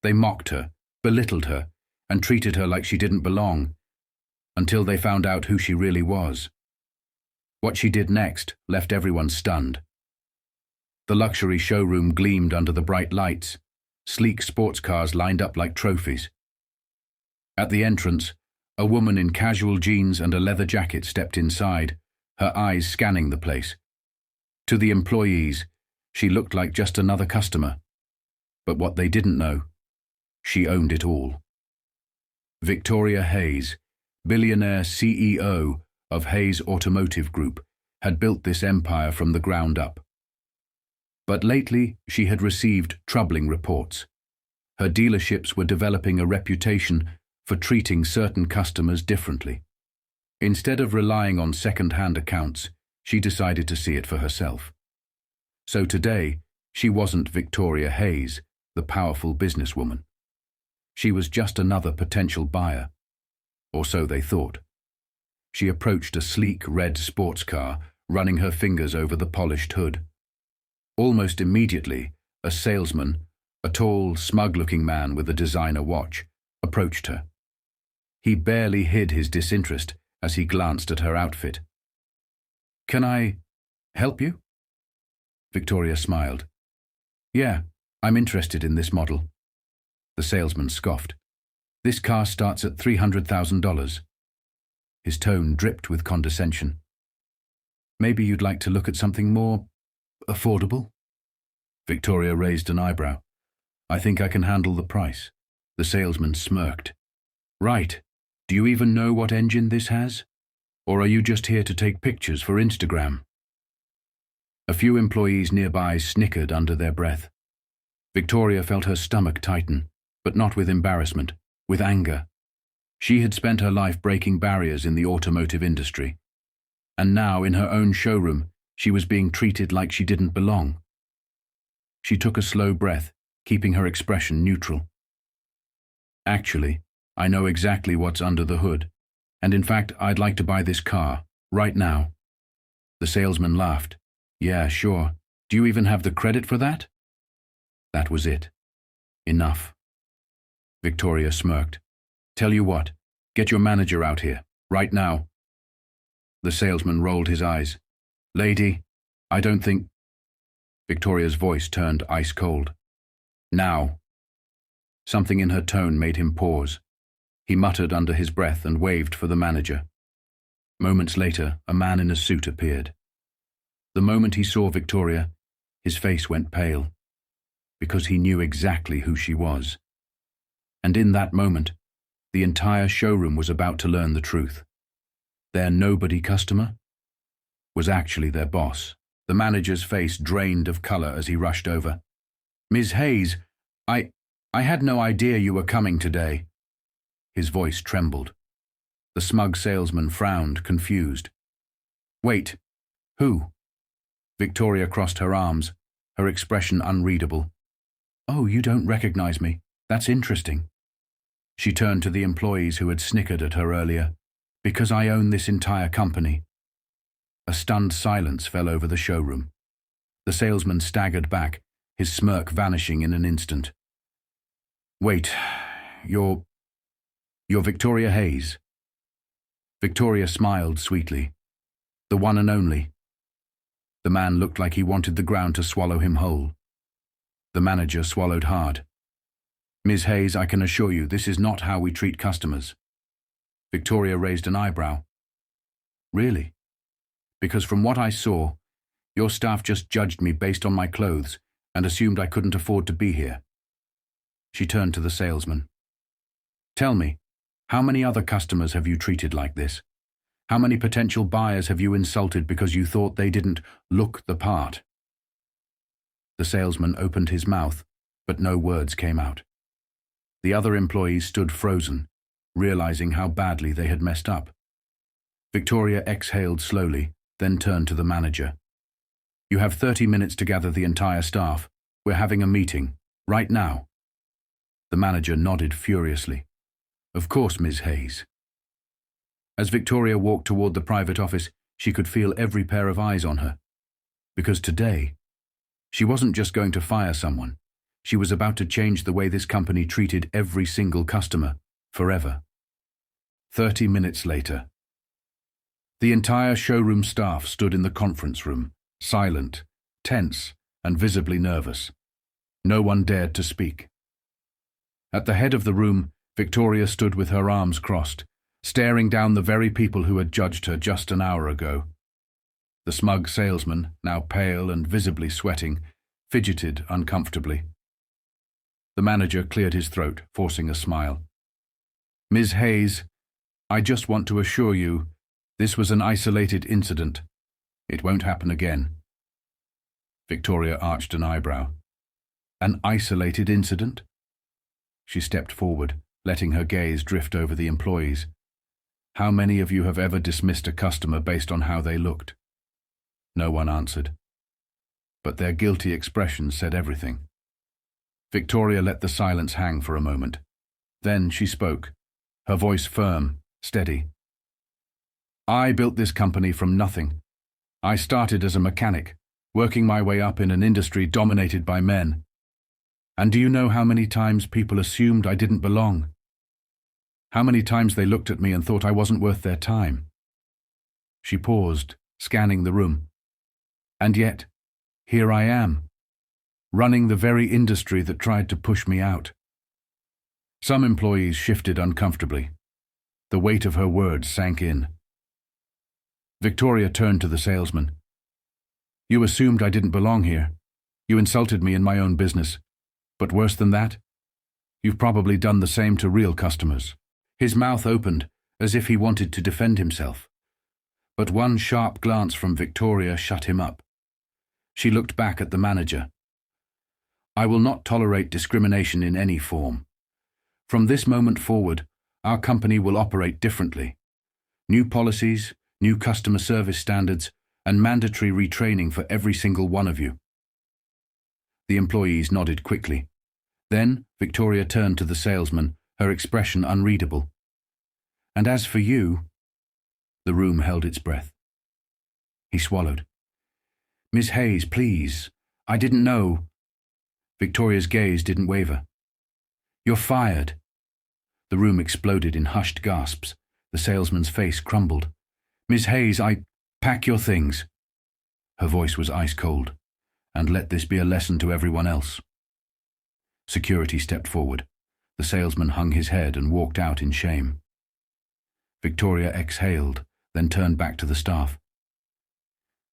They mocked her, belittled her, and treated her like she didn't belong, until they found out who she really was. What she did next left everyone stunned. The luxury showroom gleamed under the bright lights, sleek sports cars lined up like trophies. At the entrance, a woman in casual jeans and a leather jacket stepped inside, her eyes scanning the place. To the employees, she looked like just another customer. But what they didn't know, she owned it all. Victoria Hayes, billionaire CEO of Hayes Automotive Group, had built this empire from the ground up. But lately, she had received troubling reports. Her dealerships were developing a reputation for treating certain customers differently. Instead of relying on second-hand accounts, she decided to see it for herself. So today, she wasn't Victoria Hayes, the powerful businesswoman. She was just another potential buyer, or so they thought. She approached a sleek red sports car, running her fingers over the polished hood. Almost immediately, a salesman, a tall, smug-looking man with a designer watch, approached her. He barely hid his disinterest as he glanced at her outfit. "Can I help you?" Victoria smiled. "Yeah, I'm interested in this model." The salesman scoffed. "This car starts at $300,000. His tone dripped with condescension. "Maybe you'd like to look at something more affordable?" Victoria raised an eyebrow. "I think I can handle the price." The salesman smirked. "Right. Do you even know what engine this has? Or are you just here to take pictures for Instagram?" A few employees nearby snickered under their breath. Victoria felt her stomach tighten, but not with embarrassment, with anger. She had spent her life breaking barriers in the automotive industry, and now in her own showroom, she was being treated like she didn't belong. She took a slow breath, keeping her expression neutral. "Actually, I know exactly what's under the hood, and in fact, I'd like to buy this car, right now." The salesman laughed. "Yeah, sure. Do you even have the credit for that?" That was it. Enough. Victoria smirked. "Tell you what, get your manager out here, right now." The salesman rolled his eyes. "Lady, I don't think—" Victoria's voice turned ice cold. "Now." Something in her tone made him pause. He muttered under his breath and waved for the manager. Moments later, a man in a suit appeared. The moment he saw Victoria, his face went pale, because he knew exactly who she was. And in that moment, the entire showroom was about to learn the truth. Their nobody customer was actually their boss. The manager's face drained of color as he rushed over. "Ms. Hayes, I had no idea you were coming today." His voice trembled. The smug salesman frowned, confused. "Wait, who?" Victoria crossed her arms, her expression unreadable. "Oh, you don't recognize me. That's interesting." She turned to the employees who had snickered at her earlier. "Because I own this entire company." A stunned silence fell over the showroom. The salesman staggered back, his smirk vanishing in an instant. "Wait, you're Victoria Hayes?" Victoria smiled sweetly. "The one and only." The man looked like he wanted the ground to swallow him whole. The manager swallowed hard. "Ms. Hayes, I can assure you this is not how we treat customers." Victoria raised an eyebrow. "Really? Because from what I saw, your staff just judged me based on my clothes and assumed I couldn't afford to be here." She turned to the salesman. "Tell me, how many other customers have you treated like this? How many potential buyers have you insulted because you thought they didn't look the part?" The salesman opened his mouth, but no words came out. The other employees stood frozen, realizing how badly they had messed up. Victoria exhaled slowly, then turned to the manager. "You have 30 minutes to gather the entire staff. We're having a meeting, right now." The manager nodded furiously. "Of course, Ms. Hayes." As Victoria walked toward the private office, she could feel every pair of eyes on her. Because today, she wasn't just going to fire someone. She was about to change the way this company treated every single customer, forever. 30 minutes later. The entire showroom staff stood in the conference room, silent, tense, and visibly nervous. No one dared to speak. At the head of the room, Victoria stood with her arms crossed, staring down the very people who had judged her just an hour ago. The smug salesman, now pale and visibly sweating, fidgeted uncomfortably. The manager cleared his throat, forcing a smile. "Ms. Hayes, I just want to assure you, this was an isolated incident. It won't happen again." Victoria arched an eyebrow. "An isolated incident?" She stepped forward, letting her gaze drift over the employees. "How many of you have ever dismissed a customer based on how they looked?" No one answered. But their guilty expressions said everything. Victoria let the silence hang for a moment. Then she spoke, her voice firm, steady. "I built this company from nothing. I started as a mechanic, working my way up in an industry dominated by men. And do you know how many times people assumed I didn't belong? How many times they looked at me and thought I wasn't worth their time?" She paused, scanning the room. "And yet, here I am, running the very industry that tried to push me out." Some employees shifted uncomfortably. The weight of her words sank in. Victoria turned to the salesman. "You assumed I didn't belong here. You insulted me in my own business. But worse than that, you've probably done the same to real customers." His mouth opened, as if he wanted to defend himself. But one sharp glance from Victoria shut him up. She looked back at the manager. "I will not tolerate discrimination in any form. From this moment forward, our company will operate differently. New policies, new customer service standards, and mandatory retraining for every single one of you." The employees nodded quickly. Then Victoria turned to the salesman, her expression unreadable. "And as for you—" The room held its breath. He swallowed. "Miss Hayes, please. I didn't know." Victoria's gaze didn't waver. "You're fired." The room exploded in hushed gasps. The salesman's face crumbled. "Miss Hayes, pack your things." Her voice was ice cold. "And let this be a lesson to everyone else." Security stepped forward. The salesman hung his head and walked out in shame. Victoria exhaled, then turned back to the staff.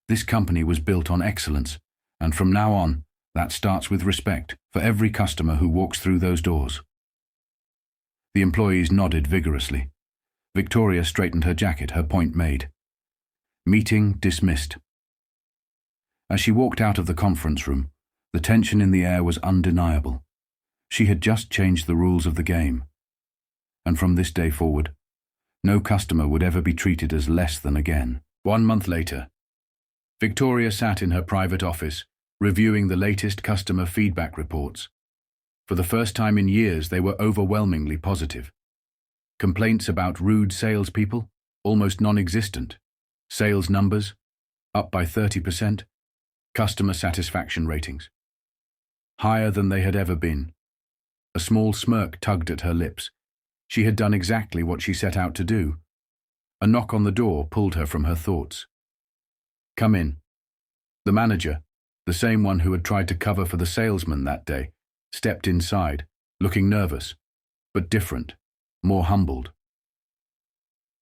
"This company was built on excellence, and from now on, that starts with respect for every customer who walks through those doors." The employees nodded vigorously. Victoria straightened her jacket, her point made. Meeting dismissed. As she walked out of the conference room, the tension in the air was undeniable. She had just changed the rules of the game. And from this day forward, no customer would ever be treated as less than again. 1 month later, Victoria sat in her private office, reviewing the latest customer feedback reports. For the first time in years, they were overwhelmingly positive. Complaints about rude salespeople? Almost non-existent. Sales numbers? Up by 30%. Customer satisfaction ratings? Higher than they had ever been. A small smirk tugged at her lips. She had done exactly what she set out to do. A knock on the door pulled her from her thoughts. "Come in." The manager, the same one who had tried to cover for the salesman that day, stepped inside, looking nervous, but different, more humbled.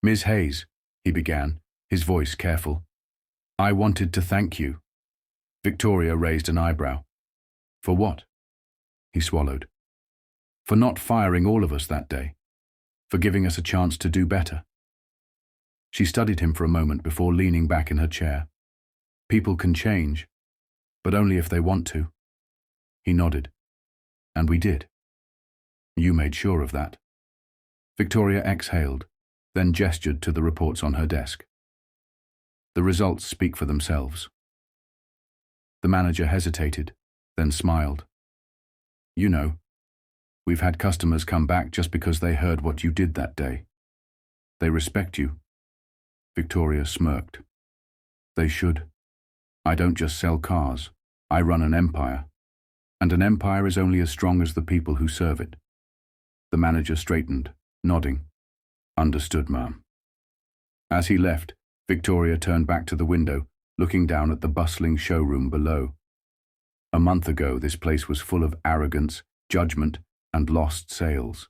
"Ms. Hayes," he began, his voice careful. "I wanted to thank you." Victoria raised an eyebrow. "For what?" He swallowed. "For not firing all of us that day. For giving us a chance to do better." She studied him for a moment before leaning back in her chair. "People can change, but only if they want to." He nodded. "And we did. You made sure of that." Victoria exhaled, then gestured to the reports on her desk. "The results speak for themselves." The manager hesitated, then smiled. "You know, we've had customers come back just because they heard what you did that day. They respect you." Victoria smirked. "They should. I don't just sell cars. I run an empire." And an empire is only as strong as the people who serve it. The manager straightened, nodding. Understood, ma'am. As he left, Victoria turned back to the window, looking down at the bustling showroom below. A month ago, this place was full of arrogance, judgment, and lost sales.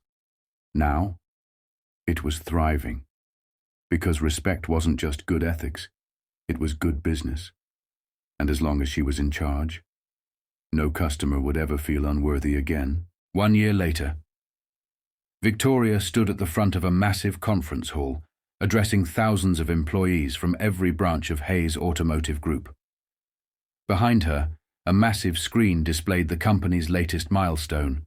Now, it was thriving. Because respect wasn't just good ethics, it was good business. And as long as she was in charge, no customer would ever feel unworthy again. 1 year later, Victoria stood at the front of a massive conference hall, addressing thousands of employees from every branch of Hayes Automotive Group. Behind her, a massive screen displayed the company's latest milestone.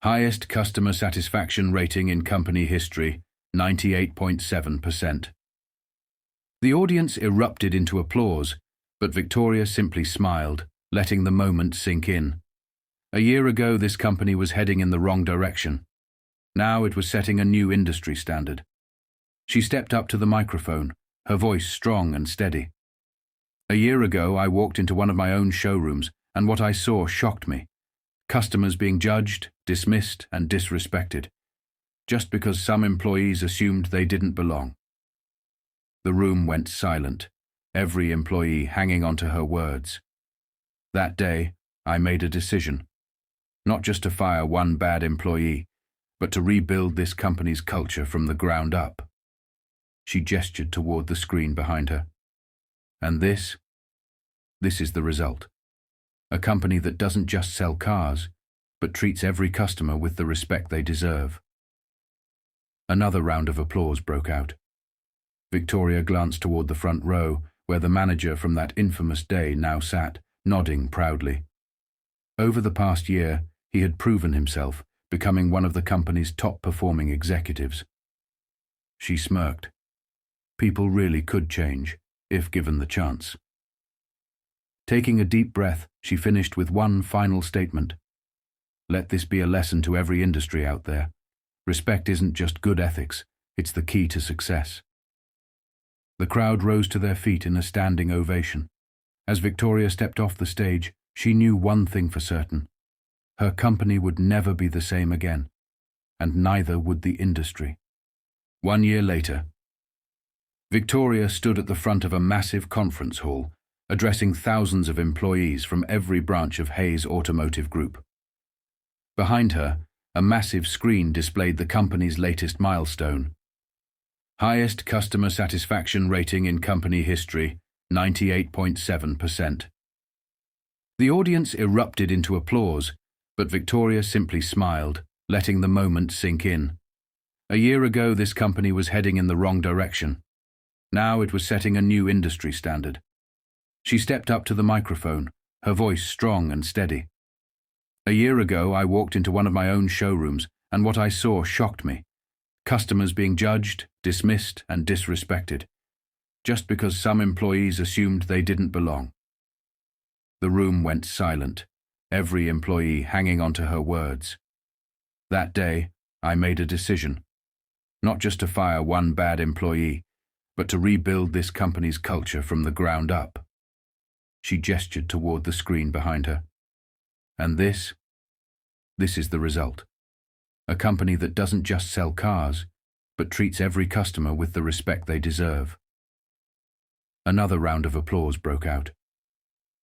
Highest customer satisfaction rating in company history, 98.7%. The audience erupted into applause, but Victoria simply smiled, letting the moment sink in. A year ago, this company was heading in the wrong direction. Now it was setting a new industry standard. She stepped up to the microphone, her voice strong and steady. A year ago, I walked into one of my own showrooms, and what I saw shocked me. Customers being judged, dismissed, and disrespected, just because some employees assumed they didn't belong. The room went silent, every employee hanging on to her words. That day, I made a decision, not just to fire one bad employee, but to rebuild this company's culture from the ground up. She gestured toward the screen behind her. And this is the result. A company that doesn't just sell cars, but treats every customer with the respect they deserve. Another round of applause broke out. Victoria glanced toward the front row, where the manager from that infamous day now sat, nodding proudly. Over the past year, he had proven himself, becoming one of the company's top-performing executives. She smirked. People really could change, if given the chance. Taking a deep breath, she finished with one final statement. Let this be a lesson to every industry out there. Respect isn't just good ethics, it's the key to success. The crowd rose to their feet in a standing ovation. As Victoria stepped off the stage, she knew one thing for certain. Her company would never be the same again, and neither would the industry. 1 year later, Victoria stood at the front of a massive conference hall, addressing thousands of employees from every branch of Hayes Automotive Group. Behind her, a massive screen displayed the company's latest milestone. Highest customer satisfaction rating in company history, 98.7%. The audience erupted into applause, but Victoria simply smiled, letting the moment sink in. A year ago, this company was heading in the wrong direction. Now it was setting a new industry standard. She stepped up to the microphone, her voice strong and steady. A year ago, I walked into one of my own showrooms, and what I saw shocked me. Customers being judged, dismissed, and disrespected, just because some employees assumed they didn't belong. The room went silent, every employee hanging on to her words. That day, I made a decision, not just to fire one bad employee, but to rebuild this company's culture from the ground up. She gestured toward the screen behind her. And this is the result. A company that doesn't just sell cars, but treats every customer with the respect they deserve. Another round of applause broke out.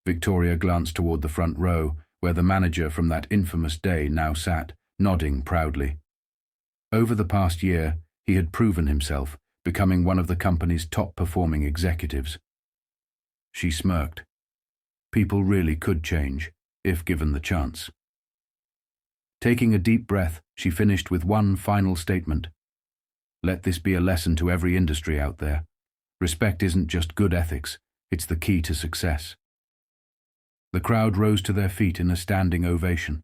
Victoria glanced toward the front row, where the manager from that infamous day now sat, nodding proudly. Over the past year, he had proven himself, becoming one of the company's top-performing executives. She smirked. People really could change, if given the chance. Taking a deep breath, she finished with one final statement. Let this be a lesson to every industry out there. Respect isn't just good ethics, it's the key to success. The crowd rose to their feet in a standing ovation.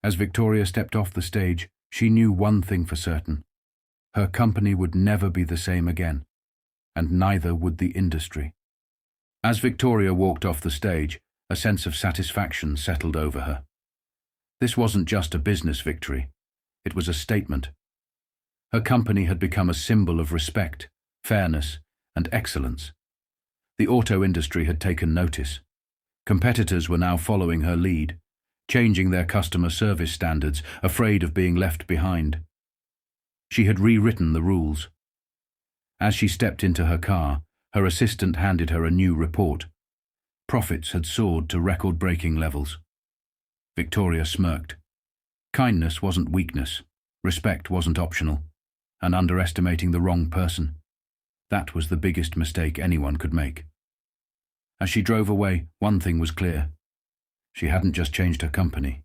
As Victoria stepped off the stage, she knew one thing for certain. Her company would never be the same again, and neither would the industry. As Victoria walked off the stage, a sense of satisfaction settled over her. This wasn't just a business victory, it was a statement. Her company had become a symbol of respect, fairness, and excellence. The auto industry had taken notice. Competitors were now following her lead, changing their customer service standards, afraid of being left behind. She had rewritten the rules. As she stepped into her car, her assistant handed her a new report. Profits had soared to record-breaking levels. Victoria smirked. Kindness wasn't weakness, respect wasn't optional, and underestimating the wrong person. That was the biggest mistake anyone could make. As she drove away, one thing was clear. She hadn't just changed her company.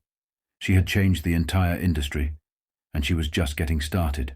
She had changed the entire industry, and she was just getting started.